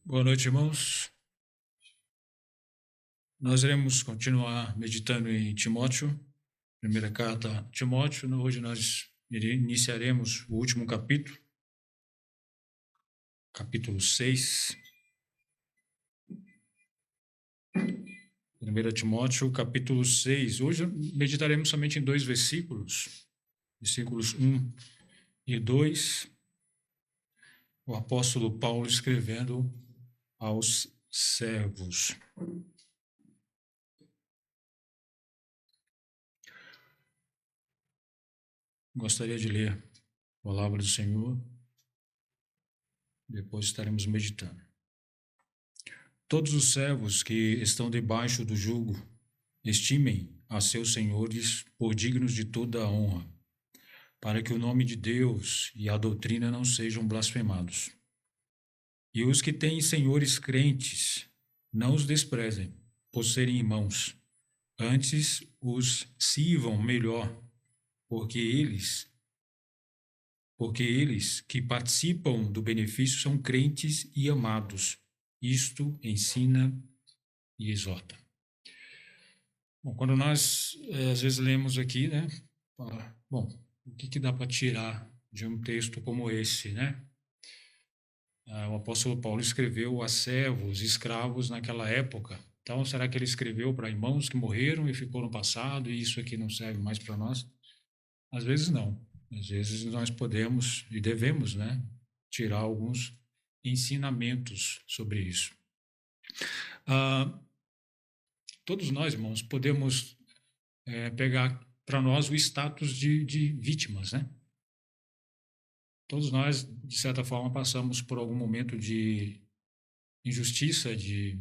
Boa noite, irmãos. Nós iremos continuar meditando em Timóteo, primeira carta a Timóteo. Hoje nós iniciaremos o último capítulo, capítulo 6. 1 Timóteo, capítulo 6. Hoje meditaremos somente em dois versículos, versículos 1 e 2. O apóstolo Paulo escrevendo aos servos. Gostaria de ler a palavra do Senhor, depois estaremos meditando. Todos os servos que estão debaixo do jugo estimem a seus senhores por dignos de toda a honra, para que o nome de Deus e a doutrina não sejam blasfemados. E os que têm senhores crentes, não os desprezem por serem irmãos, antes os sirvam melhor, porque eles que participam do benefício são crentes e amados. Isto ensina e exorta. Bom, quando nós às vezes lemos aqui, né? Bom, o que dá para tirar de um texto como esse, né? O apóstolo Paulo escreveu a servos, escravos naquela época. Então, será que ele escreveu para irmãos que morreram e ficou no passado e isso aqui não serve mais para nós? Às vezes não. Às vezes nós podemos e devemos, né, tirar alguns ensinamentos sobre isso. Todos nós, irmãos, podemos pegar para nós o status de vítimas, né? Todos nós, de certa forma, passamos por algum momento de injustiça, de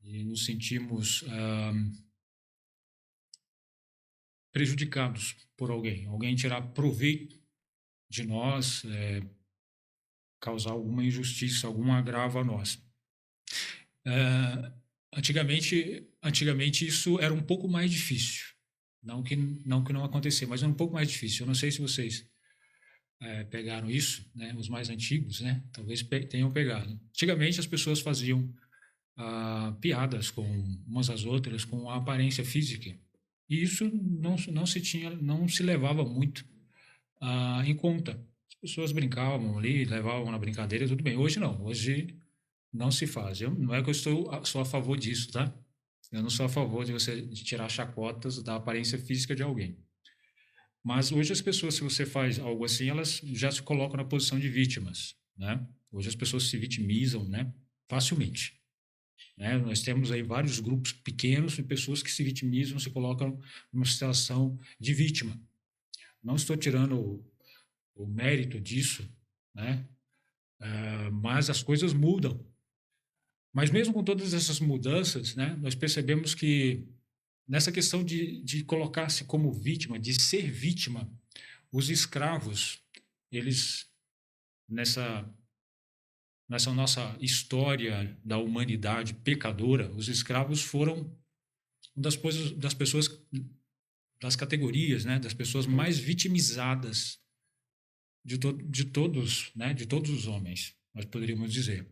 nos sentimos prejudicados por alguém tirar proveito de nós, causar alguma injustiça, algum agravo a nós. Antigamente isso era um pouco mais difícil, não que não acontecia, mas era um pouco mais difícil. Eu não sei se vocês pegaram isso, né? Os mais antigos, né? Talvez tenham pegado. Antigamente as pessoas faziam piadas com umas às outras com a aparência física, e isso não se levava muito em conta. As pessoas brincavam ali, levavam na brincadeira, tudo bem. Hoje não, hoje não se faz. Não é que eu sou a favor disso, tá? Eu não sou a favor de tirar chacotas da aparência física de alguém. Mas hoje as pessoas, se você faz algo assim, elas já se colocam na posição de vítimas, né? Hoje as pessoas se vitimizam, né? Facilmente. Né? Nós temos aí vários grupos pequenos de pessoas que se vitimizam, se colocam numa situação de vítima. Não estou tirando o mérito disso, né? Mas as coisas mudam. Mas mesmo com todas essas mudanças, né, nós percebemos que nessa questão de colocar-se como vítima, de ser vítima, os escravos, eles, nessa nossa história da humanidade pecadora, os escravos foram das pessoas, das categorias, né, das pessoas mais vitimizadas de todos, né, de todos os homens, nós poderíamos dizer.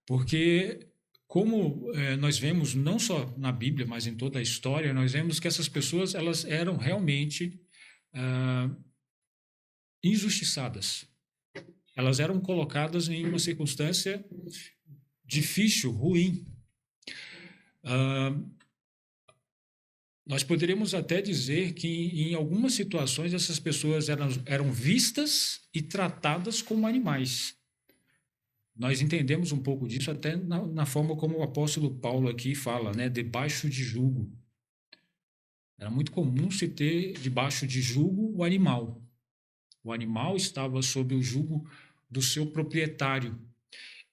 Porque, como nós vemos, não só na Bíblia, mas em toda a história, nós vemos que essas pessoas elas eram realmente injustiçadas. Elas eram colocadas em uma circunstância difícil, ruim. Nós poderíamos até dizer que, em algumas situações, essas pessoas eram vistas e tratadas como animais. Nós entendemos um pouco disso até na forma como o apóstolo Paulo aqui fala, né? Debaixo de jugo. Era muito comum se ter debaixo de jugo o animal. O animal estava sob o jugo do seu proprietário.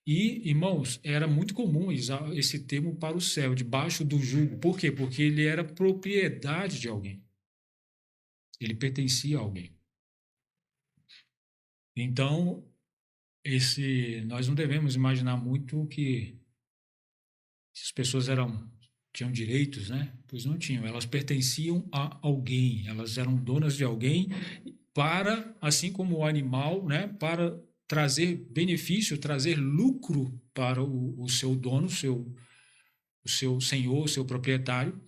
E, irmãos, era muito comum usar esse termo para o céu, debaixo do jugo. Por quê? Porque ele era propriedade de alguém. Ele pertencia a alguém. Então, nós não devemos imaginar muito que as pessoas tinham direitos, né? Pois não tinham. Elas pertenciam a alguém. Elas eram donas de alguém assim como o animal, né? Para trazer benefício, trazer lucro para o seu dono, o seu senhor, o seu proprietário.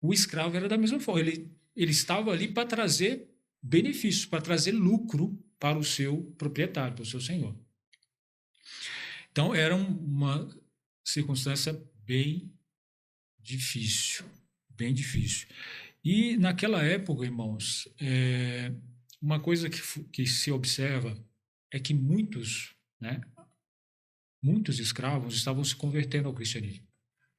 O escravo era da mesma forma. Ele estava ali para trazer benefícios, para trazer lucro para o seu proprietário, para o seu senhor. Então, era uma circunstância bem difícil, bem difícil. E naquela época, irmãos, uma coisa que se observa é que muitos, né, muitos escravos estavam se convertendo ao cristianismo.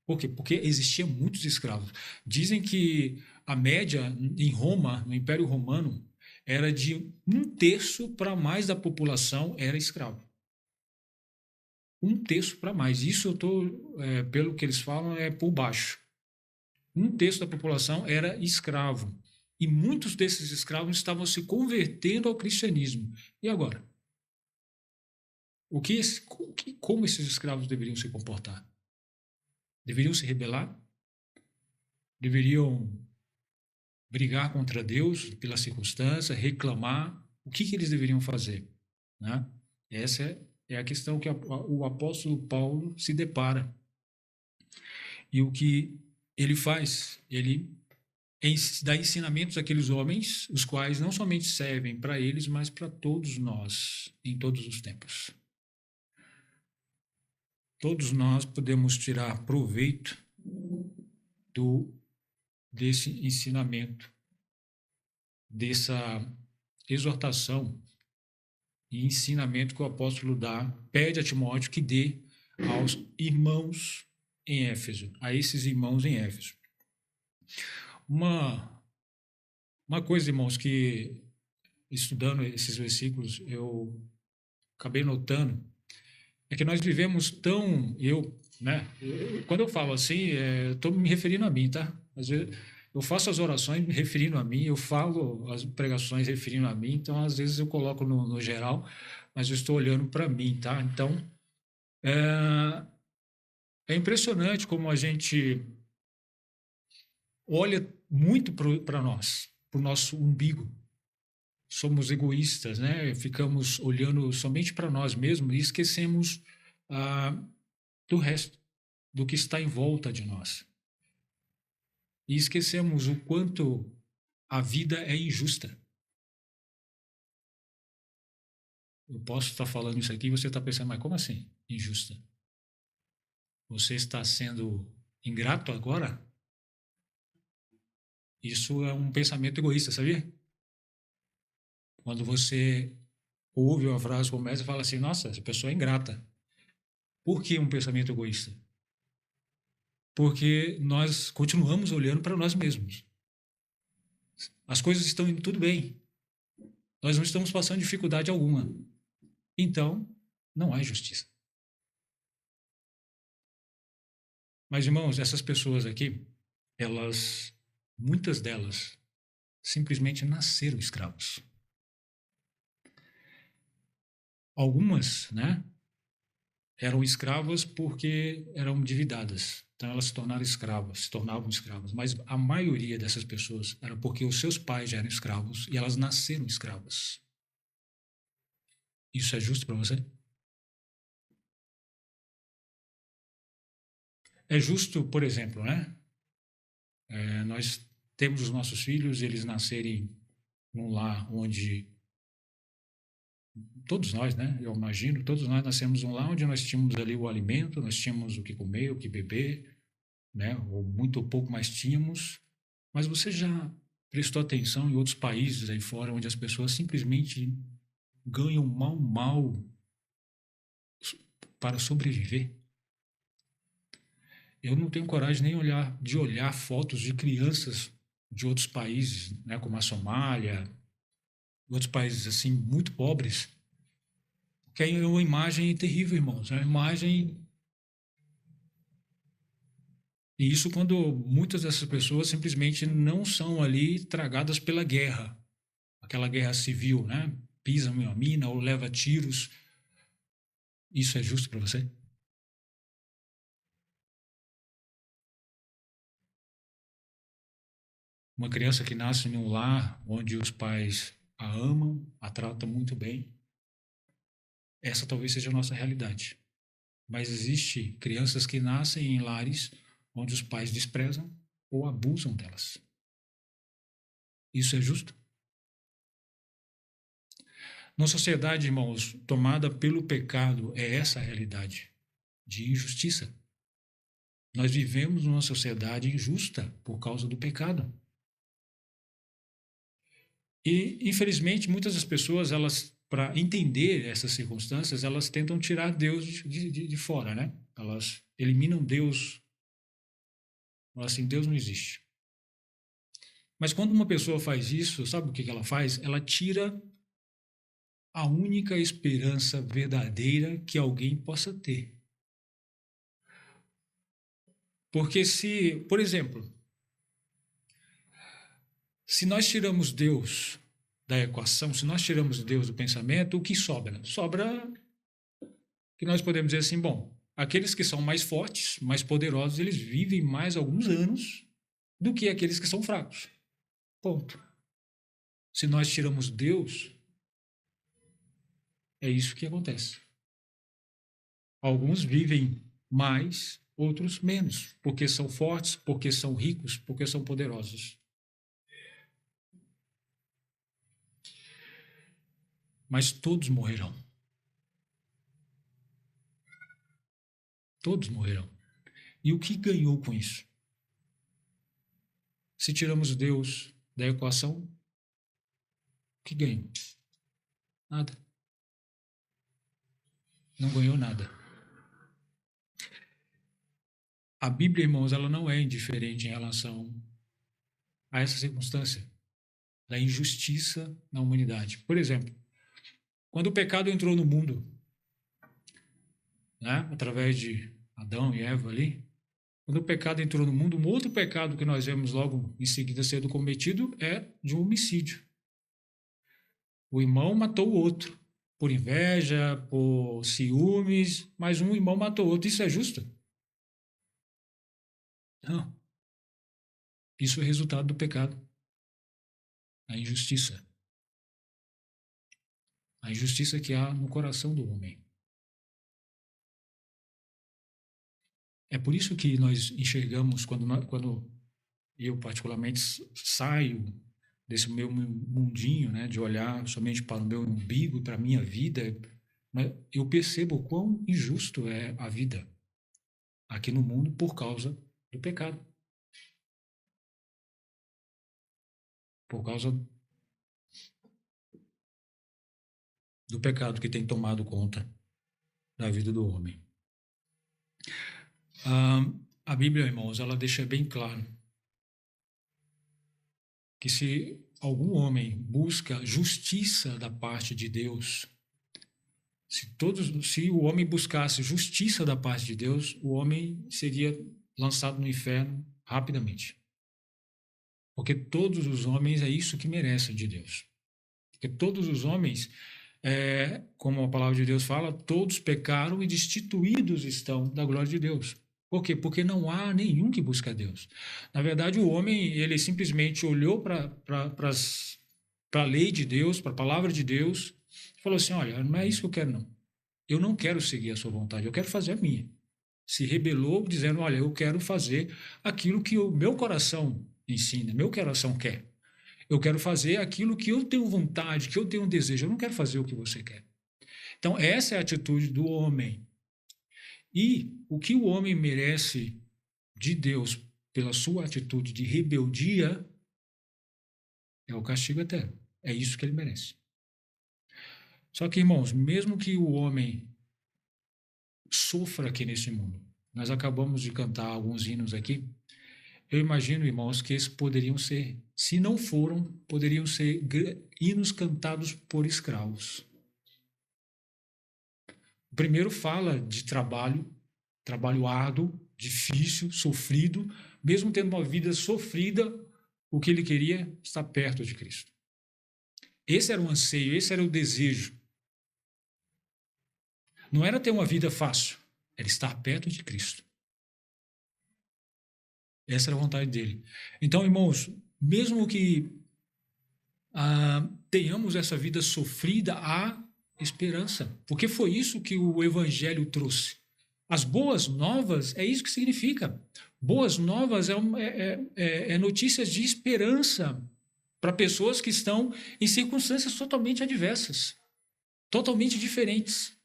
Por quê? Porque existiam muitos escravos. Dizem que a média em Roma, no Império Romano, era de 1/3 para mais da população era escravo. 1/3 para mais. Isso eu estou, pelo que eles falam, é por baixo. 1/3 da população era escravo. E muitos desses escravos estavam se convertendo ao cristianismo. E agora? Como esses escravos deveriam se comportar? Deveriam se rebelar? Deveriam brigar contra Deus pela circunstância, reclamar? O que eles deveriam fazer? Né? Essa é a questão que o apóstolo Paulo se depara. E o que ele faz? Ele dá ensinamentos àqueles homens, os quais não somente servem para eles, mas para todos nós, em todos os tempos. Todos nós podemos tirar proveito desse ensinamento, dessa exortação e ensinamento que o apóstolo pede a Timóteo que dê aos irmãos em Éfeso, a esses irmãos em Éfeso. Uma coisa, irmãos, que estudando esses versículos eu acabei notando é que nós vivemos né? Quando eu falo assim, estou me referindo a mim, tá? Às vezes eu faço as orações me referindo a mim, eu falo as pregações referindo a mim, então às vezes eu coloco no geral, mas eu estou olhando para mim, tá? Então é impressionante como a gente olha muito para nós, para o nosso umbigo. Somos egoístas, né? Ficamos olhando somente para nós mesmos e esquecemos do resto, do que está em volta de nós. E esquecemos o quanto a vida é injusta. Eu posso estar falando isso aqui e você está pensando, mas como assim injusta? Você está sendo ingrato agora? Isso é um pensamento egoísta, sabia? Quando você ouve uma frase como essa e fala assim, nossa, essa pessoa é ingrata. Por que um pensamento egoísta? Porque nós continuamos olhando para nós mesmos. As coisas estão indo tudo bem. Nós não estamos passando dificuldade alguma. Então, não há justiça. Mas, irmãos, essas pessoas aqui, muitas delas, simplesmente nasceram escravos. Algumas, né, eram escravas porque eram endividadas. Então, elas se tornavam escravas. Mas a maioria dessas pessoas era porque os seus pais já eram escravos e elas nasceram escravas. Isso é justo para você? É justo, por exemplo, né? Nós temos os nossos filhos, eles nascerem num lar onde todos nós, né? Eu imagino, todos nós nascemos num lar onde nós tínhamos ali o alimento, nós tínhamos o que comer, o que beber, né? Ou muito ou pouco mais tínhamos. Mas você já prestou atenção em outros países aí fora onde as pessoas simplesmente ganham mal para sobreviver? Eu não tenho coragem nem de olhar fotos de crianças de outros países, né, como a Somália, outros países assim muito pobres, que é uma imagem terrível, irmãos. É uma imagem. E isso quando muitas dessas pessoas simplesmente não são ali tragadas pela guerra, aquela guerra civil, né? Pisam em uma mina ou leva tiros. Isso é justo para você? Uma criança que nasce em um lar onde os pais a amam, a tratam muito bem, Essa talvez seja a nossa realidade. Mas existe crianças que nascem em lares onde os pais desprezam ou abusam delas. Isso é justo? Nossa sociedade, irmãos, tomada pelo pecado, é essa a realidade de injustiça. Nós vivemos numa sociedade injusta por causa do pecado. E, infelizmente, muitas das pessoas, elas, para entender essas circunstâncias, elas tentam tirar Deus de fora, né? Elas eliminam Deus, assim, Deus não existe. Mas quando uma pessoa faz isso, sabe o que ela faz? Ela tira a única esperança verdadeira que alguém possa ter. Porque se, por exemplo, se nós tiramos Deus da equação, se nós tiramos Deus do pensamento, o que sobra? Sobra que nós podemos dizer assim, bom, aqueles que são mais fortes, mais poderosos, eles vivem mais alguns anos do que aqueles que são fracos. Ponto. Se nós tiramos Deus, é isso que acontece. Alguns vivem mais, outros menos, porque são fortes, porque são ricos, porque são poderosos. Mas todos morrerão. Todos morrerão. E o que ganhou com isso? Se tiramos Deus da equação, o que ganhou? Nada. Não ganhou nada. A Bíblia, irmãos, ela não é indiferente em relação a essa circunstância da injustiça na humanidade. Por exemplo, quando o pecado entrou no mundo, né, através de Adão e Eva ali, quando o pecado entrou no mundo, um outro pecado que nós vemos logo em seguida sendo cometido é de um homicídio. O irmão matou o outro, por inveja, por ciúmes, mas um irmão matou o outro. Isso é justo? Não. Isso é resultado do pecado. A injustiça. A injustiça que há no coração do homem. É por isso que nós enxergamos, quando eu particularmente saio desse meu mundinho, né, de olhar somente para o meu umbigo e para a minha vida, eu percebo o quão injusto é a vida aqui no mundo por causa do pecado. Por causa do pecado que tem tomado conta da vida do homem. A Bíblia, irmãos, ela deixa bem claro que se algum homem busca justiça da parte de Deus, se o homem buscasse justiça da parte de Deus, o homem seria lançado no inferno rapidamente. Porque todos os homens é isso que merecem de Deus. Porque todos os homens, como a palavra de Deus fala, todos pecaram e destituídos estão da glória de Deus. Por quê? Porque não há nenhum que busca a Deus. Na verdade, o homem, ele simplesmente olhou para a lei de Deus, para a palavra de Deus, e falou assim, olha, não é isso que eu quero, não. Eu não quero seguir a sua vontade, eu quero fazer a minha. Se rebelou dizendo, olha, eu quero fazer aquilo que o meu coração ensina, meu coração quer. Eu quero fazer aquilo que eu tenho vontade, que eu tenho desejo, eu não quero fazer o que você quer. Então, essa é a atitude do homem. E o que o homem merece de Deus pela sua atitude de rebeldia é o castigo eterno. É isso que ele merece. Só que, irmãos, mesmo que o homem sofra aqui nesse mundo, nós acabamos de cantar alguns hinos aqui, eu imagino, irmãos, que esses poderiam ser, se não foram, poderiam ser hinos cantados por escravos. O primeiro fala de trabalho árduo, difícil, sofrido, mesmo tendo uma vida sofrida, o que ele queria estar perto de Cristo. Esse era o anseio, esse era o desejo. Não era ter uma vida fácil, era estar perto de Cristo. Essa era a vontade dele. Então, irmãos, mesmo que tenhamos essa vida sofrida, há esperança, porque foi isso que o Evangelho trouxe. As boas novas é isso que significa. Boas novas é notícias de esperança para pessoas que estão em circunstâncias totalmente adversas, totalmente diferentes.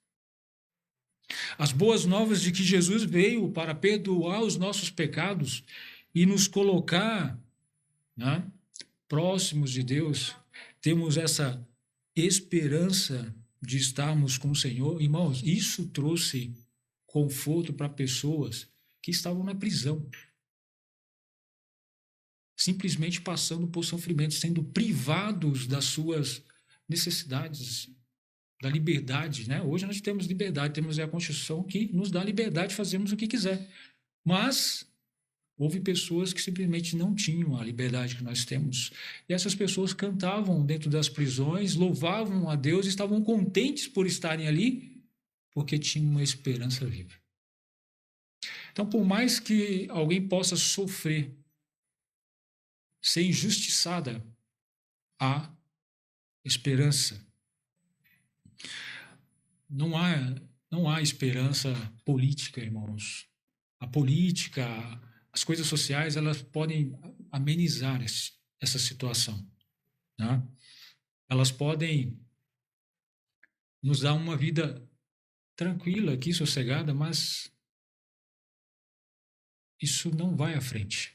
As boas novas de que Jesus veio para perdoar os nossos pecados e nos colocar, né, próximos de Deus, temos essa esperança de estarmos com o Senhor. Irmãos, isso trouxe conforto para pessoas que estavam na prisão, simplesmente passando por sofrimento, sendo privados das suas necessidades, da liberdade, né? Hoje nós temos liberdade, temos a Constituição que nos dá liberdade de fazermos o que quiser. Mas houve pessoas que simplesmente não tinham a liberdade que nós temos. E essas pessoas cantavam dentro das prisões, louvavam a Deus, estavam contentes por estarem ali, porque tinham uma esperança viva. Então, por mais que alguém possa sofrer, ser injustiçada, há esperança. Não há esperança política, irmãos. A política, as coisas sociais, elas podem amenizar essa situação, né? Elas podem nos dar uma vida tranquila aqui, sossegada, mas isso não vai à frente.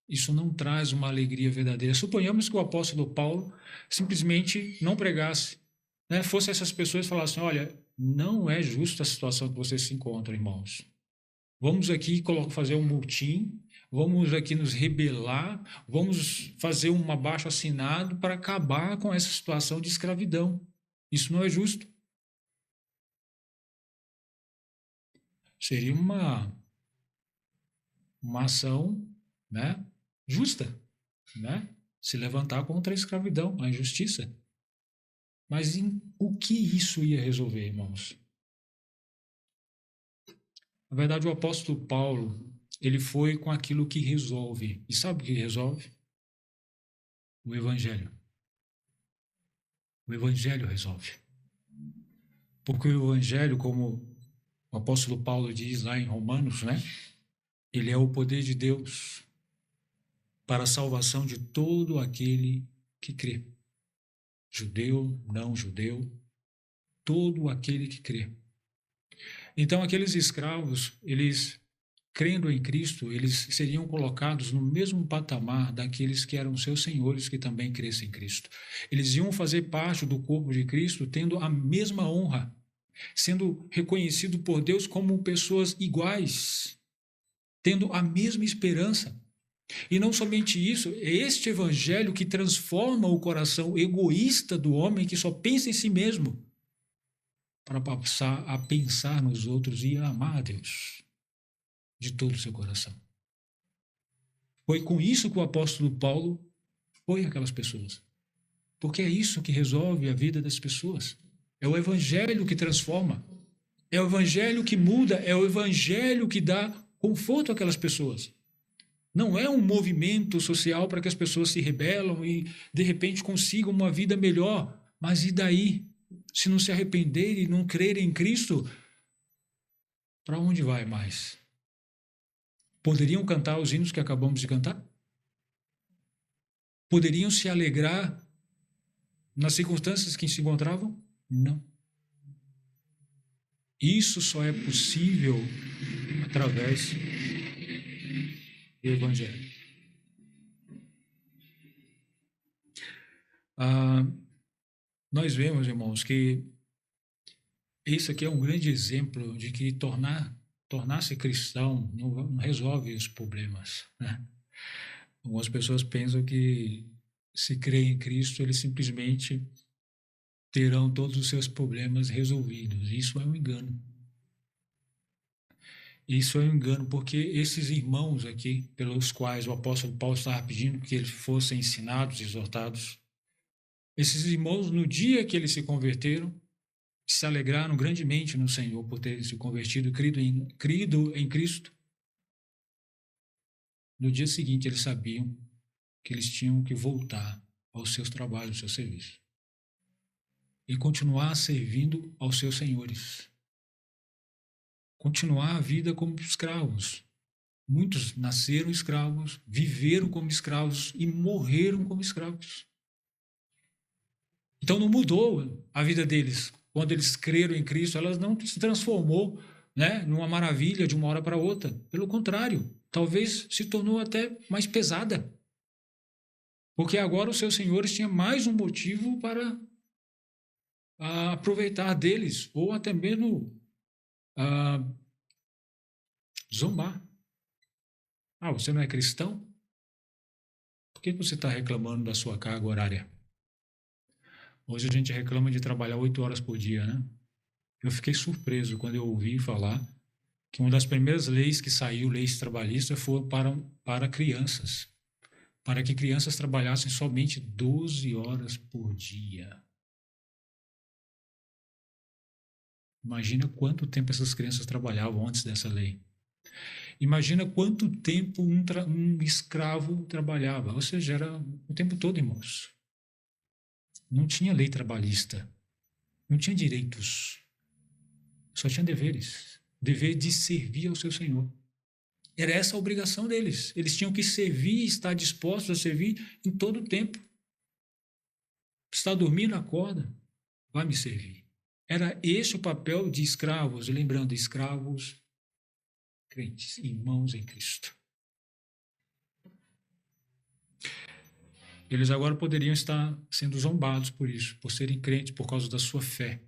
Isso não traz uma alegria verdadeira. Suponhamos que o apóstolo Paulo simplesmente não pregasse, né? Fosse essas pessoas e falassem: olha, não é justa a situação que vocês se encontram, irmãos. Vamos aqui fazer um motim, vamos aqui nos rebelar, vamos fazer um abaixo-assinado para acabar com essa situação de escravidão. Isso não é justo. Seria uma ação, né, justa, né? Se levantar contra a escravidão, a injustiça. Mas o que isso ia resolver, irmãos? Na verdade, o apóstolo Paulo, ele foi com aquilo que resolve. E sabe o que resolve? O Evangelho. O Evangelho resolve. Porque o Evangelho, como o apóstolo Paulo diz lá em Romanos, né? Ele é o poder de Deus para a salvação de todo aquele que crê. Judeu, não judeu, todo aquele que crê. Então, aqueles escravos, eles, crendo em Cristo, eles seriam colocados no mesmo patamar daqueles que eram seus senhores que também crescem em Cristo. Eles iam fazer parte do corpo de Cristo tendo a mesma honra, sendo reconhecido por Deus como pessoas iguais, tendo a mesma esperança. E não somente isso, é este evangelho que transforma o coração egoísta do homem que só pensa em si mesmo, para passar a pensar nos outros e a amar a Deus de todo o seu coração. Foi com isso que o apóstolo Paulo foi aquelas pessoas. Porque é isso que resolve a vida das pessoas. É o evangelho que transforma. É o evangelho que muda, é o evangelho que dá conforto àquelas pessoas. Não é um movimento social para que as pessoas se rebelam e, de repente, consigam uma vida melhor. Mas e daí? Se não se arrependerem e não crerem em Cristo, para onde vai mais? Poderiam cantar os hinos que acabamos de cantar? Poderiam se alegrar nas circunstâncias que se encontravam? Não. Isso só é possível através do Evangelho. Nós vemos, irmãos, que esse aqui é um grande exemplo de que tornar-se cristão não resolve os problemas, né? Algumas pessoas pensam que se crê em Cristo, eles simplesmente terão todos os seus problemas resolvidos. Isso é um engano. Isso é um engano, porque esses irmãos aqui, pelos quais o apóstolo Paulo estava pedindo que eles fossem ensinados, exortados, esses irmãos, no dia que eles se converteram, se alegraram grandemente no Senhor por terem se convertido, crido em Cristo. No dia seguinte, eles sabiam que eles tinham que voltar aos seus trabalhos, ao seu serviço. e continuar servindo aos seus senhores. Continuar a vida como escravos. Muitos nasceram escravos, viveram como escravos e morreram como escravos. Então não mudou a vida deles. Quando eles creram em Cristo, ela não se transformou, né, numa maravilha de uma hora para outra. Pelo contrário, talvez se tornou até mais pesada. Porque agora os seus senhores tinham mais um motivo para aproveitar deles, ou até mesmo zombar. Você não é cristão? Por que você está reclamando da sua carga horária? Hoje a gente reclama de trabalhar 8 horas por dia, né? Eu fiquei surpreso quando eu ouvi falar que uma das primeiras leis que saiu, leis trabalhistas, foi para crianças. Para que crianças trabalhassem somente 12 horas por dia. Imagina quanto tempo essas crianças trabalhavam antes dessa lei. Imagina quanto tempo um escravo trabalhava. Ou seja, era o tempo todo, irmãos. Não tinha lei trabalhista. Não tinha direitos. Só tinha deveres. Dever de servir ao seu Senhor. Era essa a obrigação deles. Eles tinham que servir, estar dispostos a servir em todo o tempo. Está dormindo, acorda, vai me servir. Era esse o papel de escravos. E lembrando, escravos crentes, irmãos em Cristo. Eles agora poderiam estar sendo zombados por isso, por serem crentes, por causa da sua fé.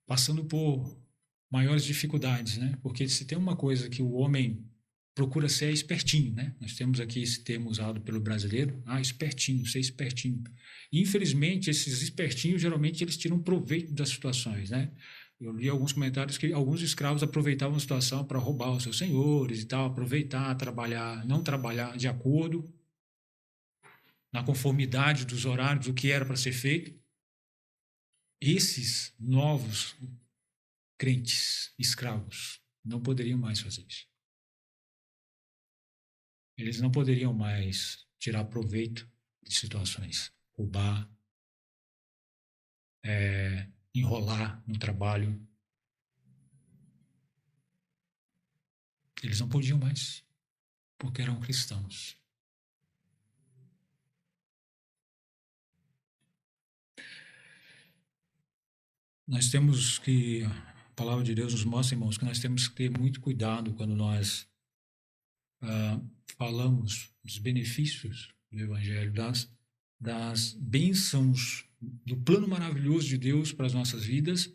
Passando por maiores dificuldades, né? Porque se tem uma coisa que o homem procura ser espertinho, né? Nós temos aqui esse termo usado pelo brasileiro, espertinho, ser espertinho. E, infelizmente, esses espertinhos, geralmente, eles tiram proveito das situações, né? Eu li alguns comentários que alguns escravos aproveitavam a situação para roubar os seus senhores e tal, aproveitar, trabalhar, não trabalhar de acordo, na conformidade dos horários, do que era para ser feito. Esses novos crentes, escravos, não poderiam mais fazer isso. Eles não poderiam mais tirar proveito de situações, roubar, enrolar no trabalho. Eles não podiam mais, porque eram cristãos. Nós temos que, a palavra de Deus nos mostra, irmãos, que nós temos que ter muito cuidado quando nós falamos dos benefícios do Evangelho, das bênçãos, do plano maravilhoso de Deus para as nossas vidas,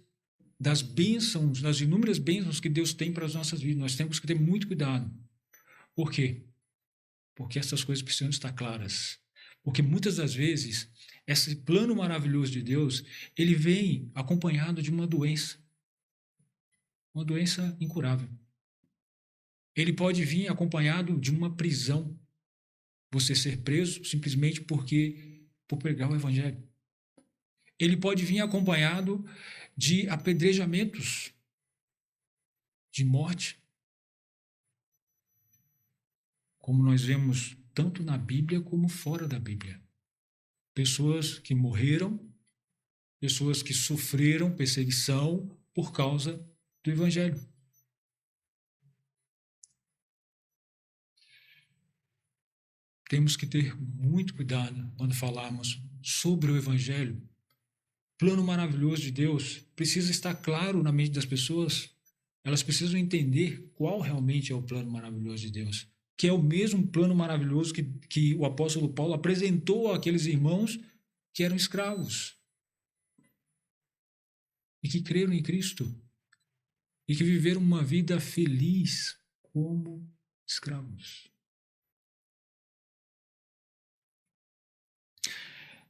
das bênçãos, das inúmeras bênçãos que Deus tem para as nossas vidas. Nós temos que ter muito cuidado. Por quê? Porque essas coisas precisam estar claras. Porque muitas das vezes, esse plano maravilhoso de Deus, ele vem acompanhado de uma doença incurável. Ele pode vir acompanhado de uma prisão. Você ser preso simplesmente por pregar o Evangelho. Ele pode vir acompanhado de apedrejamentos, de morte, como nós vemos tanto na Bíblia como fora da Bíblia. Pessoas que morreram, pessoas que sofreram perseguição por causa do Evangelho. Temos que ter muito cuidado quando falarmos sobre o Evangelho. Plano maravilhoso de Deus precisa estar claro na mente das pessoas. Elas precisam entender qual realmente é o plano maravilhoso de Deus, que é o mesmo plano maravilhoso que o apóstolo Paulo apresentou àqueles irmãos que eram escravos e que creram em Cristo e que viveram uma vida feliz como escravos.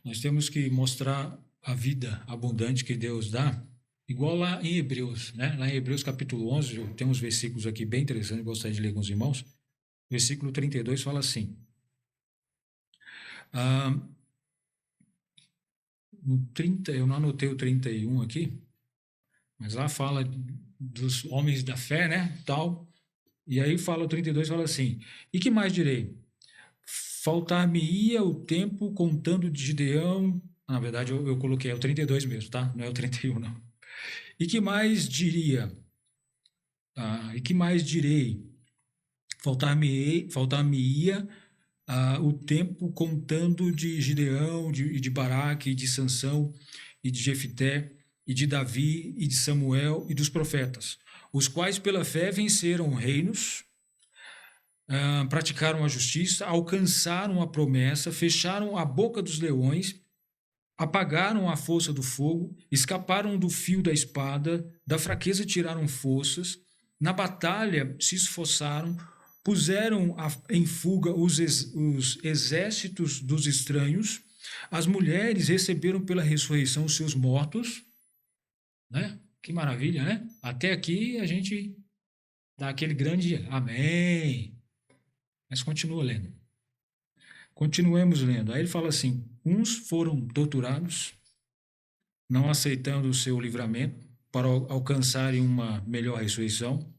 Nós temos que mostrar a vida abundante que Deus dá, igual lá em Hebreus, né? Lá em Hebreus capítulo 11, tem uns versículos aqui bem interessantes, gostaria de ler com os irmãos. Versículo 32 fala assim, no 30, eu não anotei o 31 aqui, mas lá fala dos homens da fé, né, tal, e aí fala o 32, fala assim, e que mais direi? Faltar-me-ia o tempo contando de Gideão, Na verdade, eu coloquei, é o 32 mesmo, tá? Não é o 31, não. E que mais diria? E que mais direi? Faltar-me-ia o tempo contando de Gideão, e de Baraque, e de Sansão, e de Jefité, e de Davi, e de Samuel, e dos profetas, os quais pela fé venceram reinos, praticaram a justiça, alcançaram a promessa, fecharam a boca dos leões, apagaram a força do fogo, escaparam do fio da espada, da fraqueza tiraram forças, na batalha se esforçaram, puseram em fuga os exércitos dos estranhos, as mulheres receberam pela ressurreição os seus mortos, né? Que maravilha, né? Até aqui a gente dá aquele grande amém. Mas continua lendo. Continuemos lendo. Aí ele fala assim: uns foram torturados, não aceitando o seu livramento para alcançarem uma melhor ressurreição,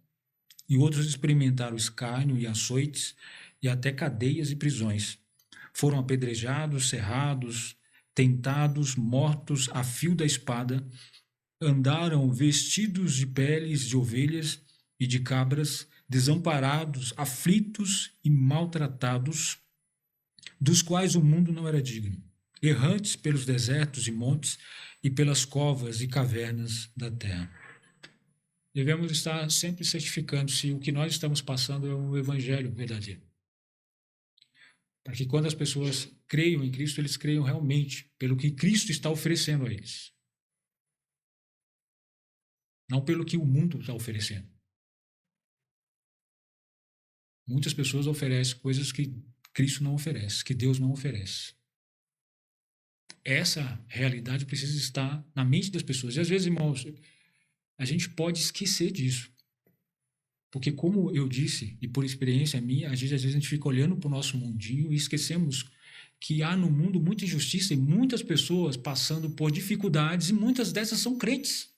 e outros experimentaram escárnio e açoites e até cadeias e prisões. Foram apedrejados, cerrados, tentados, mortos a fio da espada, andaram vestidos de peles de ovelhas e de cabras, desamparados, aflitos e maltratados, dos quais o mundo não era digno, errantes pelos desertos e montes e pelas covas e cavernas da terra. Devemos estar sempre certificando se o que nós estamos passando é o evangelho verdadeiro. Para que quando as pessoas creiam em Cristo, eles creiam realmente pelo que Cristo está oferecendo a eles. Não pelo que o mundo está oferecendo. Muitas pessoas oferecem coisas que Cristo não oferece, que Deus não oferece. Essa realidade precisa estar na mente das pessoas. E às vezes, irmãos, a gente pode esquecer disso. Porque como eu disse, e por experiência minha, às vezes a gente fica olhando para o nosso mundinho e esquecemos que há no mundo muita injustiça e muitas pessoas passando por dificuldades, e muitas dessas são crentes.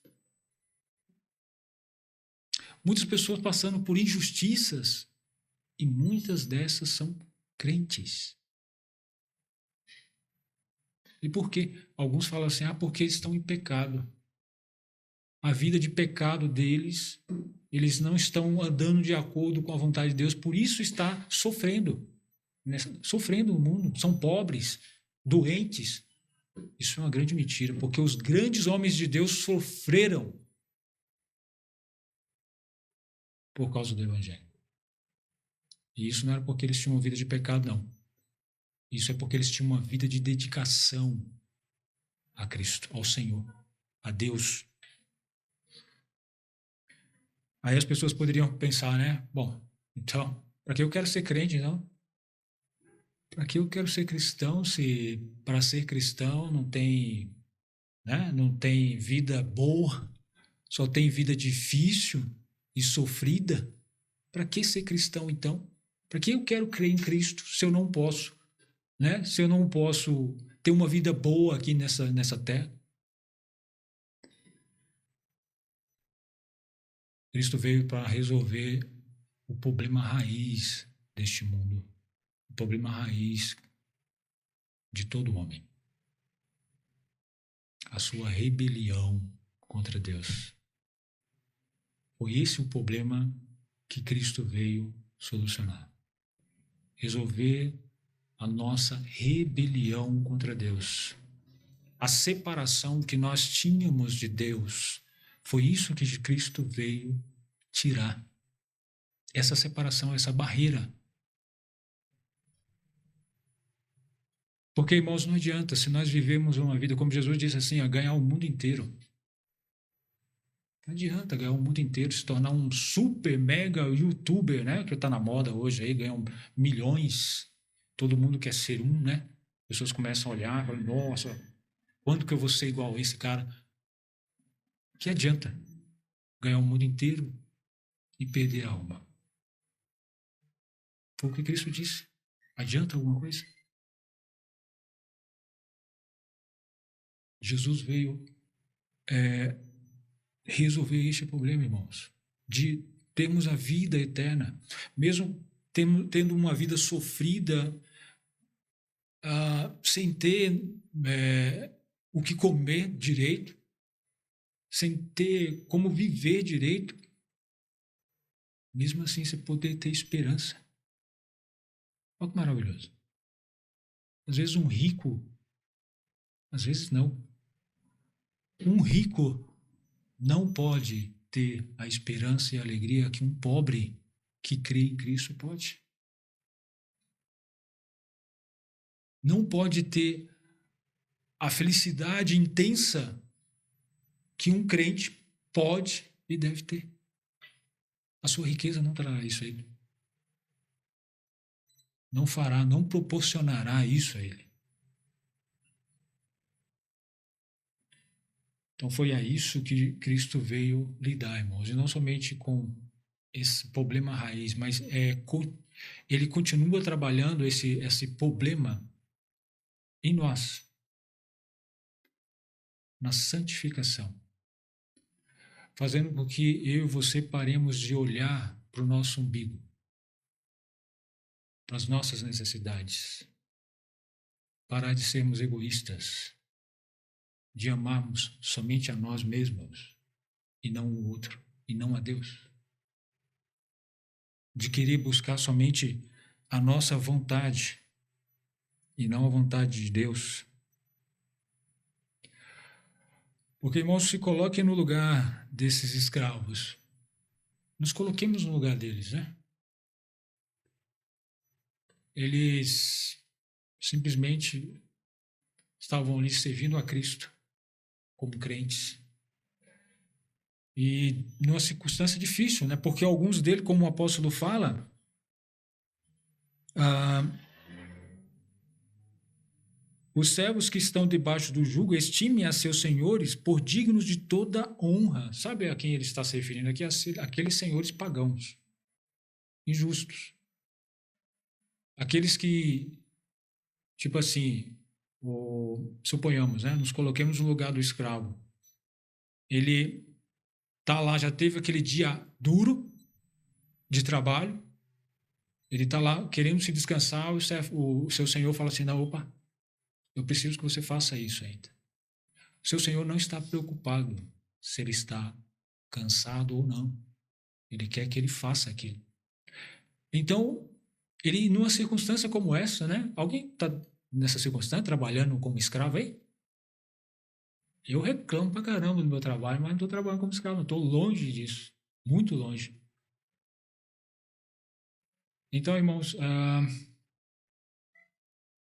Muitas pessoas passando por injustiças e muitas dessas são crentes. E por quê? Alguns falam assim, porque estão em pecado. A vida de pecado deles, eles não estão andando de acordo com a vontade de Deus, por isso está sofrendo. Sofrendo no mundo, são pobres, doentes. Isso é uma grande mentira, porque os grandes homens de Deus sofreram por causa do evangelho. E isso não era porque eles tinham uma vida de pecado, não. Isso é porque eles tinham uma vida de dedicação a Cristo, ao Senhor, a Deus. Aí as pessoas poderiam pensar, né? Bom, então, para que eu quero ser crente, então? Para que eu quero ser cristão se para ser cristão não tem, né? Não tem vida boa, só tem vida difícil e sofrida? Para que ser cristão, então? Para que eu quero crer em Cristo se eu não posso, né? Se eu não posso ter uma vida boa aqui nessa terra? Cristo veio para resolver o problema raiz deste mundo, o problema raiz de todo homem, a sua rebelião contra Deus. Foi esse o problema que Cristo veio solucionar. Resolver a nossa rebelião contra Deus. A separação que nós tínhamos de Deus. Foi isso que Cristo veio tirar. Essa separação, essa barreira. Porque, irmãos, não adianta, se nós vivemos uma vida, como Jesus disse assim, a ganhar o mundo inteiro. Não adianta ganhar o mundo inteiro, se tornar um super mega youtuber, né? Que está na moda hoje aí, ganham milhões. Todo mundo quer ser um, né? Pessoas começam a olhar, falam, nossa, quando que eu vou ser igual a esse cara? Que adianta ganhar o mundo inteiro e perder a alma? Foi o que Cristo disse. Adianta alguma coisa? Jesus veio resolver este problema, irmãos, de termos a vida eterna, mesmo tendo uma vida sofrida, sem ter o que comer direito, sem ter como viver direito, mesmo assim você poder ter esperança. Olha que maravilhoso. Às vezes um rico, às vezes não. Um rico não pode ter a esperança e a alegria que um pobre que crê em Cristo pode. Não pode ter a felicidade intensa que um crente pode e deve ter. A sua riqueza não trará isso a ele. Não fará, não proporcionará isso a ele. Então foi a isso que Cristo veio lidar, irmãos, e não somente com esse problema raiz, mas ele continua trabalhando esse problema em nós, na santificação, fazendo com que eu e você paremos de olhar para o nosso umbigo, para as nossas necessidades, parar de sermos egoístas, de amarmos somente a nós mesmos e não o outro, e não a Deus, de querer buscar somente a nossa vontade e não a vontade de Deus. Porque, irmãos, se coloquem no lugar desses escravos. Nos coloquemos no lugar deles, né? Eles simplesmente estavam ali servindo a Cristo como crentes. E numa circunstância difícil, né? Porque alguns deles, como o apóstolo fala, os servos que estão debaixo do jugo estimem a seus senhores por dignos de toda honra. Sabe a quem ele está se referindo aqui? Aqueles senhores pagãos, injustos. Aqueles que, tipo assim, suponhamos, né? Nos coloquemos no lugar do escravo. Ele tá lá, já teve aquele dia duro de trabalho, ele tá lá querendo se descansar, o seu senhor fala assim, não, opa, eu preciso que você faça isso ainda. O seu senhor não está preocupado se ele está cansado ou não. Ele quer que ele faça aquilo. Então, ele, numa circunstância como essa, né? Alguém está nessa circunstância, trabalhando como escravo aí? Eu reclamo pra caramba do meu trabalho, mas não estou trabalhando como escravo, não. Estou longe disso. Muito longe. Então, irmãos,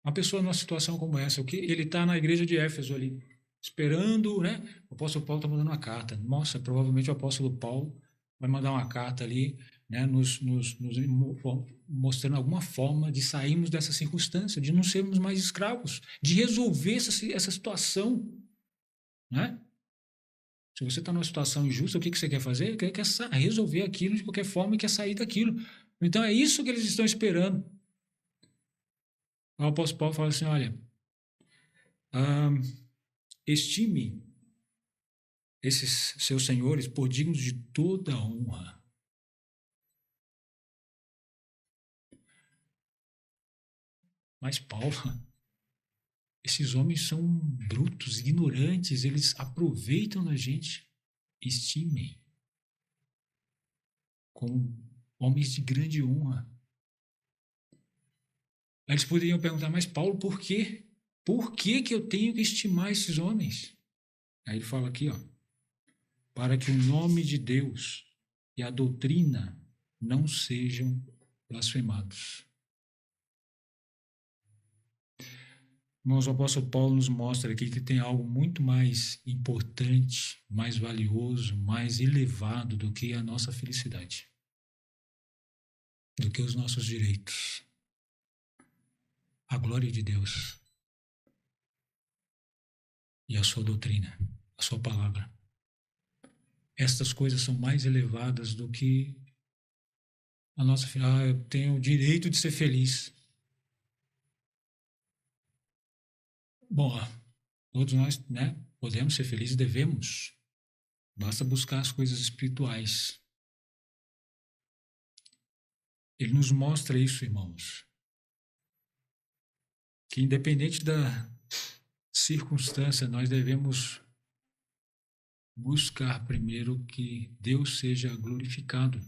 uma pessoa numa situação como essa, ele está na igreja de Éfeso ali, esperando, né? O apóstolo Paulo está mandando uma carta. Nossa, provavelmente o apóstolo Paulo vai mandar uma carta ali, né? Mostrando alguma forma de sairmos dessa circunstância, de não sermos mais escravos, de resolver essa situação, né? Se você está numa situação injusta, o que você quer fazer? Quer resolver aquilo de qualquer forma e quer sair daquilo. Então é isso que eles estão esperando. O apóstolo Paulo fala assim, olha, estime esses seus senhores por dignos de toda honra. Mas Paulo, esses homens são brutos, ignorantes, eles aproveitam da gente. Estimem como homens de grande honra. Eles poderiam perguntar, mas Paulo, por quê? Por que eu tenho que estimar esses homens? Aí ele fala aqui, ó, para que o nome de Deus e a doutrina não sejam blasfemados. Irmãos, o apóstolo Paulo nos mostra aqui que tem algo muito mais importante, mais valioso, mais elevado do que a nossa felicidade, do que os nossos direitos. A glória de Deus e a sua doutrina, a sua palavra. Estas coisas são mais elevadas do que a nossa felicidade. Eu tenho o direito de ser feliz. Bom, todos nós, né, podemos ser felizes e devemos. Basta buscar as coisas espirituais. Ele nos mostra isso, irmãos. Que independente da circunstância, nós devemos buscar primeiro que Deus seja glorificado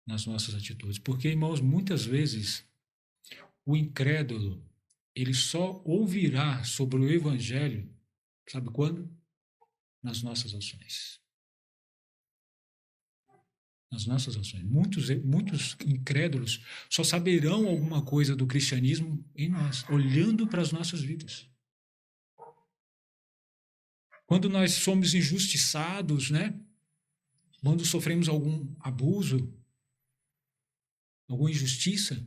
nas nossas atitudes. Porque, irmãos, muitas vezes o incrédulo, ele só ouvirá sobre o evangelho, sabe quando? Nas nossas ações. Nas nossas ações. Muitos incrédulos só saberão alguma coisa do cristianismo em nós, olhando para as nossas vidas. Quando nós somos injustiçados, né? Quando sofremos algum abuso, alguma injustiça,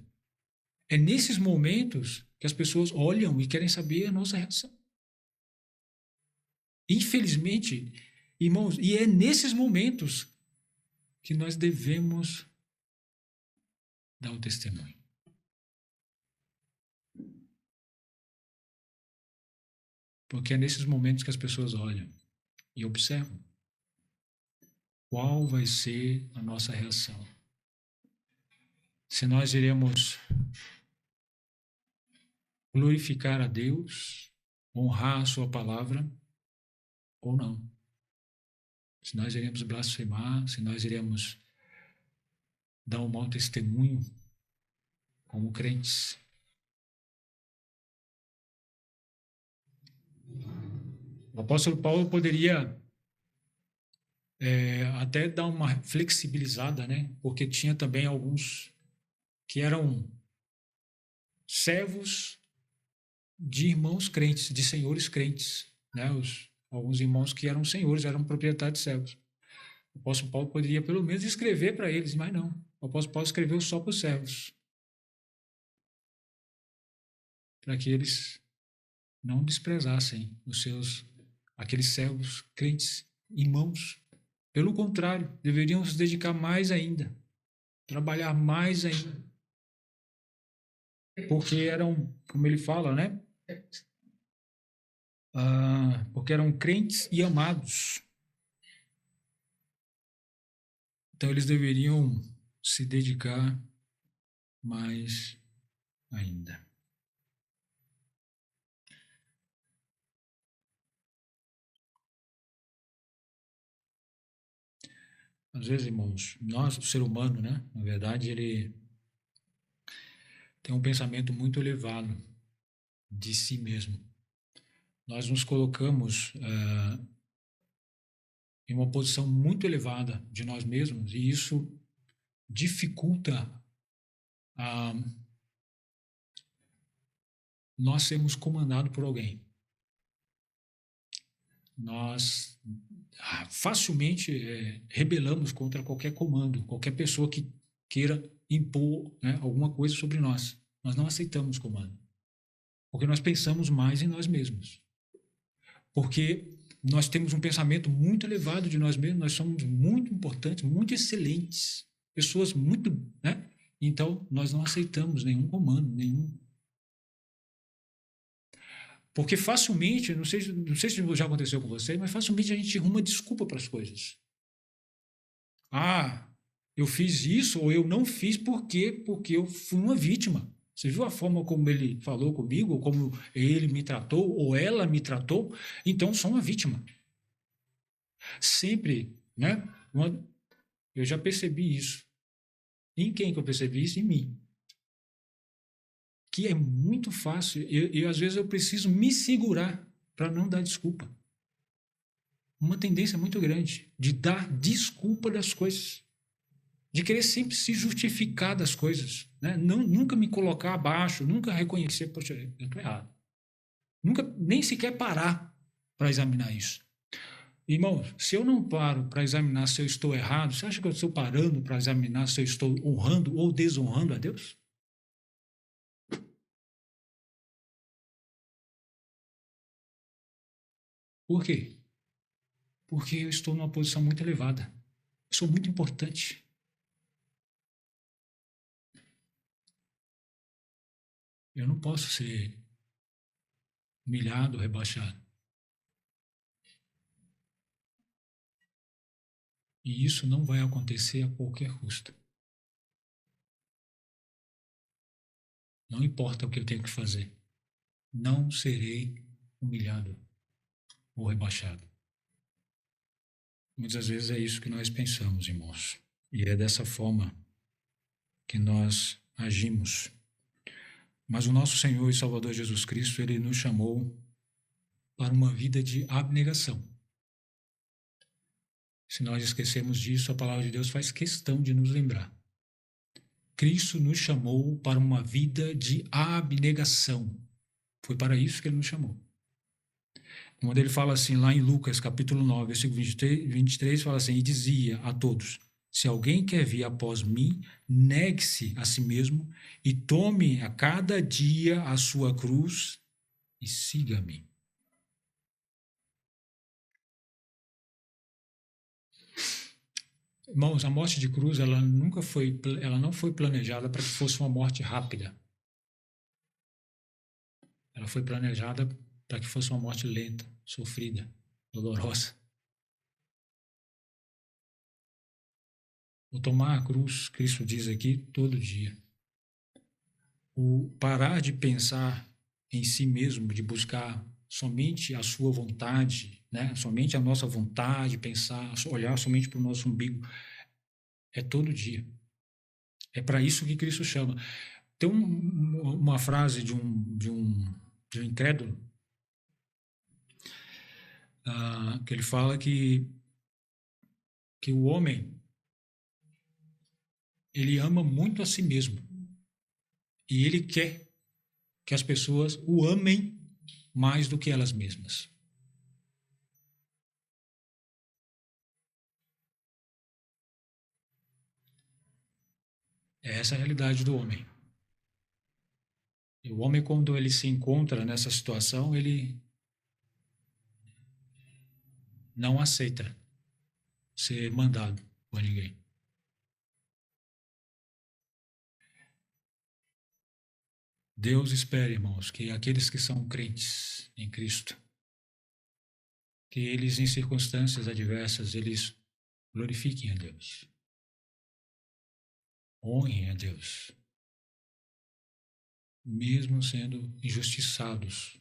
é nesses momentos que as pessoas olham e querem saber a nossa reação. Infelizmente, irmãos, e é nesses momentos que nós devemos dar o testemunho. Porque é nesses momentos que as pessoas olham e observam qual vai ser a nossa reação. Se nós iremos glorificar a Deus, honrar a sua palavra ou não. Se nós iremos blasfemar, se nós iremos dar um mau testemunho como crentes. O apóstolo Paulo poderia até dar uma flexibilizada, né? Porque tinha também alguns que eram servos de irmãos crentes, de senhores crentes, né? Alguns irmãos que eram senhores, eram proprietários de servos. O apóstolo Paulo poderia pelo menos escrever para eles, mas não. O apóstolo Paulo escreveu só para os servos, para que eles não desprezassem aqueles servos crentes, irmãos. Pelo contrário, deveriam se dedicar mais ainda, trabalhar mais ainda. Porque eram, como ele fala, né? Porque eram crentes e amados. Então, eles deveriam se dedicar mais ainda. Às vezes, irmãos, nós, o ser humano, né? Na verdade, ele tem um pensamento muito elevado de si mesmo. Nós nos colocamos em uma posição muito elevada de nós mesmos e isso dificulta nós sermos comandados por alguém. Nós facilmente rebelamos contra qualquer comando, qualquer pessoa que queira impor, né, alguma coisa sobre nós. Nós não aceitamos comando, porque nós pensamos mais em nós mesmos. Porque nós temos um pensamento muito elevado de nós mesmos, nós somos muito importantes, muito excelentes, pessoas muito, né? Então, nós não aceitamos nenhum comando, Porque facilmente, não sei se já aconteceu com você, mas facilmente a gente arruma desculpa para as coisas. Eu fiz isso ou eu não fiz porque eu fui uma vítima. Você viu a forma como ele falou comigo, ou como ele me tratou, ou ela me tratou? Então, sou uma vítima. Sempre, né? Eu já percebi isso. Em quem que eu percebi isso? Em mim. Que é muito fácil. Às vezes eu preciso me segurar para não dar desculpa. Uma tendência muito grande de dar desculpa das coisas. De querer sempre se justificar das coisas. Né? Nunca me colocar abaixo, nunca reconhecer, poxa, eu estou errado. Nunca, nem sequer parar para examinar isso. Irmão, se eu não paro para examinar se eu estou errado, você acha que eu estou parando para examinar se eu estou honrando ou desonrando a Deus? Por quê? Porque eu estou numa posição muito elevada. Eu sou muito importante. Eu não posso ser humilhado, rebaixado. E isso não vai acontecer a qualquer custo. Não importa o que eu tenho que fazer. Não serei humilhado. ou rebaixado. Muitas vezes é isso que nós pensamos, irmãos. E é dessa forma que nós agimos. Mas o nosso Senhor e Salvador Jesus Cristo, Ele nos chamou para uma vida de abnegação. Se nós esquecermos disso, a palavra de Deus faz questão de nos lembrar. Cristo nos chamou para uma vida de abnegação. Foi para isso que Ele nos chamou. Quando Ele fala assim, lá em Lucas, capítulo 9, versículo 23, fala assim, e dizia a todos, se alguém quer vir após mim, negue-se a si mesmo e tome a cada dia a sua cruz e siga-me. Irmãos, a morte de cruz, ela não foi planejada para que fosse uma morte rápida. Ela foi planejada para que fosse uma morte lenta, sofrida, dolorosa. O tomar a cruz, Cristo diz aqui, todo dia. O parar de pensar em si mesmo, de buscar somente a sua vontade, né? Somente a nossa vontade, pensar, olhar somente para o nosso umbigo, é todo dia. É para isso que Cristo chama. Tem uma frase de um incrédulo, que ele fala que o homem, ele ama muito a si mesmo e ele quer que as pessoas o amem mais do que elas mesmas. É essa a realidade do homem. E o homem, quando ele se encontra nessa situação, ele não aceita ser mandado por ninguém. Deus espera, irmãos, que aqueles que são crentes em Cristo, que eles, em circunstâncias adversas, eles glorifiquem a Deus, honrem a Deus, mesmo sendo injustiçados,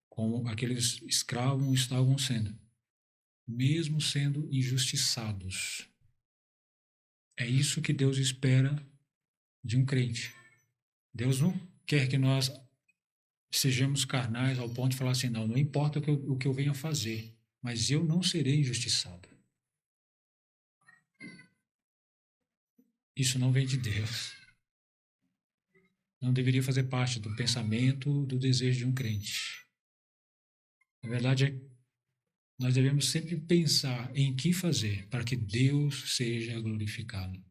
como aqueles escravos estavam sendo, mesmo sendo injustiçados. É isso que Deus espera de um crente. Deus não quer que nós sejamos carnais ao ponto de falar assim, não importa o que eu venha fazer, mas eu não serei injustiçado. Isso não vem de Deus. Não deveria fazer parte do pensamento, do desejo de um crente. Na verdade, nós devemos sempre pensar em que fazer para que Deus seja glorificado,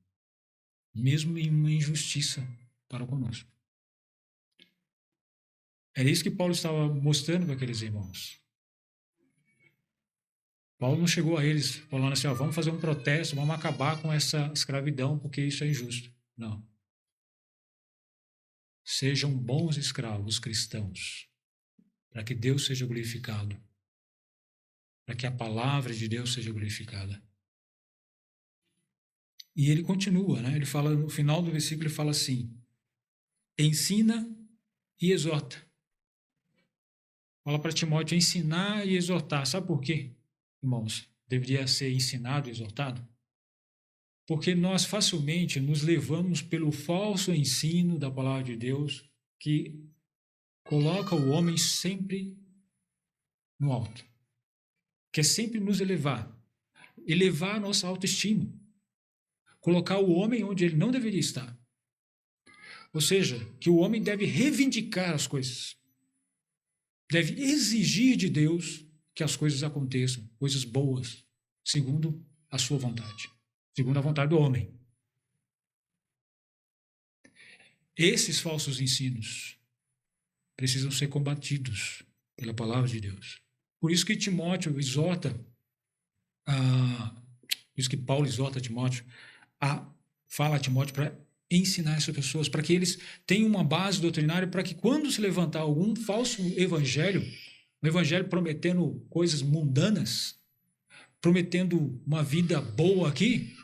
mesmo em uma injustiça para conosco. Era isso que Paulo estava mostrando para aqueles irmãos. Paulo não chegou a eles falando assim, vamos fazer um protesto, vamos acabar com essa escravidão, porque isso é injusto. Não. Sejam bons escravos cristãos, para que Deus seja glorificado, para que a palavra de Deus seja glorificada. E ele continua, né? Ele fala, no final do versículo, ele fala assim, ensina e exorta. Fala para Timóteo ensinar e exortar. Sabe por quê, irmãos? Deveria ser ensinado e exortado? Porque nós facilmente nos levamos pelo falso ensino da palavra de Deus que coloca o homem sempre no alto. Quer sempre nos elevar a nossa autoestima, colocar o homem onde ele não deveria estar. Ou seja, que o homem deve reivindicar as coisas, deve exigir de Deus que as coisas aconteçam, coisas boas, segundo a sua vontade, segundo a vontade do homem. Esses falsos ensinos precisam ser combatidos pela palavra de Deus. Por isso que Timóteo exorta, por isso que Paulo exorta Timóteo, fala a Timóteo para ensinar essas pessoas, para que eles tenham uma base doutrinária, para que quando se levantar algum falso evangelho, um evangelho prometendo coisas mundanas, prometendo uma vida boa aqui,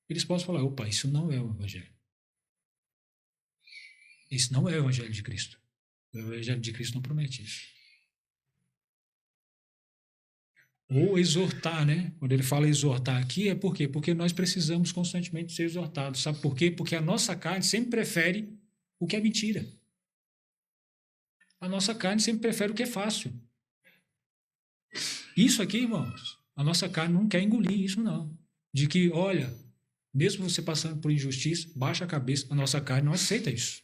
eles possam falar, opa, isso não é o evangelho. Isso não é o evangelho de Cristo. O evangelho de Cristo não promete isso. Ou exortar, né? Quando ele fala exortar aqui, é por quê? Porque nós precisamos constantemente ser exortados. Sabe por quê? Porque a nossa carne sempre prefere o que é mentira. A nossa carne sempre prefere o que é fácil. Isso aqui, irmãos, a nossa carne não quer engolir isso, não. De que, olha, mesmo você passando por injustiça, baixa a cabeça, a nossa carne não aceita isso.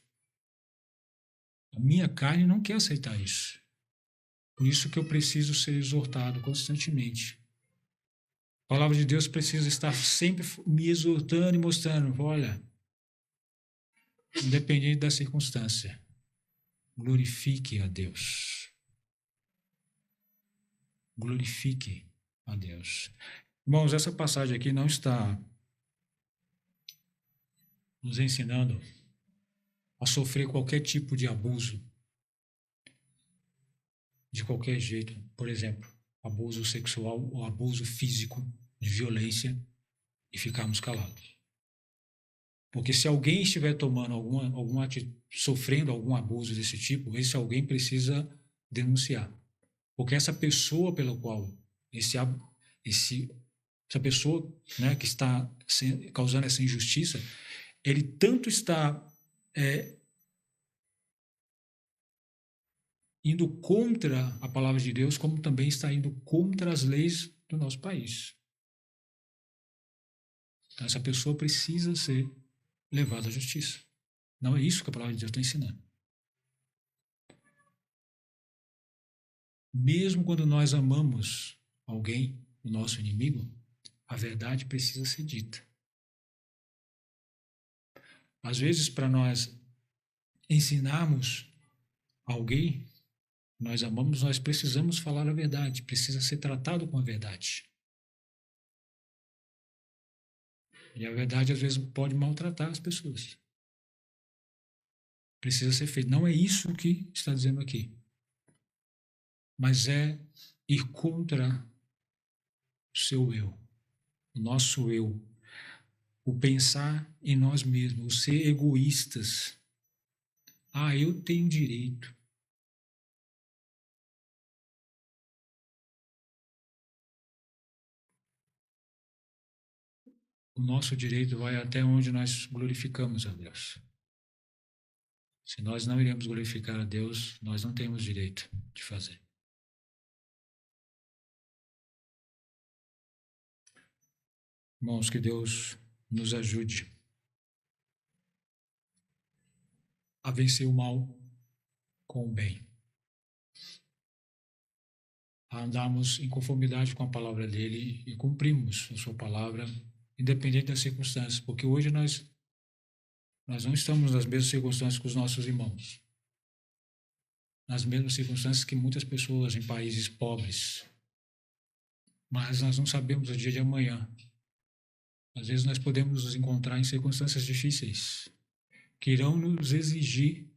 A minha carne não quer aceitar isso. Por isso que eu preciso ser exortado constantemente. A palavra de Deus precisa estar sempre me exortando e mostrando, olha, independente da circunstância, glorifique a Deus. Glorifique a Deus. Irmãos, essa passagem aqui não está nos ensinando a sofrer qualquer tipo de abuso, de qualquer jeito. Por exemplo, abuso sexual ou abuso físico, de violência, e ficarmos calados. Porque se alguém estiver tomando sofrendo algum abuso desse tipo, esse alguém precisa denunciar. Porque essa pessoa pela qual essa pessoa, né, que está causando essa injustiça, ele tanto está indo contra a palavra de Deus, como também está indo contra as leis do nosso país. Então, essa pessoa precisa ser levada à justiça. Não é isso que a palavra de Deus está ensinando. Mesmo quando nós amamos alguém, o nosso inimigo, a verdade precisa ser dita. Às vezes, para nós ensinarmos alguém, nós amamos, nós precisamos falar a verdade, precisa ser tratado com a verdade. E a verdade, às vezes, pode maltratar as pessoas. Precisa ser feito. Não é isso que está dizendo aqui. Mas é ir contra o seu eu, o nosso eu, o pensar em nós mesmos, o ser egoístas. Ah, eu tenho direito. O nosso direito vai até onde nós glorificamos a Deus. Se nós não iremos glorificar a Deus, nós não temos direito de fazer. Irmãos, que Deus nos ajude a vencer o mal com o bem. A andarmos em conformidade com a palavra dele e cumprimos a sua palavra, independente das circunstâncias, porque hoje nós não estamos nas mesmas circunstâncias que os nossos irmãos, nas mesmas circunstâncias que muitas pessoas em países pobres, mas nós não sabemos o dia de amanhã. Às vezes nós podemos nos encontrar em circunstâncias difíceis, que irão nos exigir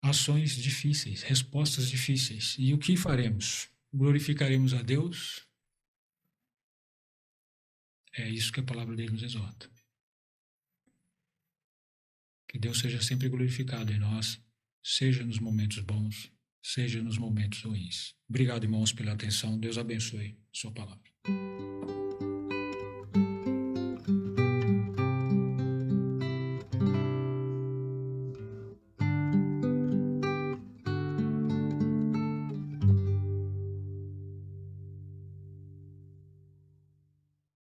ações difíceis, respostas difíceis. E o que faremos? Glorificaremos a Deus? É isso que a palavra dele nos exorta. Que Deus seja sempre glorificado em nós, seja nos momentos bons, seja nos momentos ruins. Obrigado, irmãos, pela atenção. Deus abençoe a sua palavra.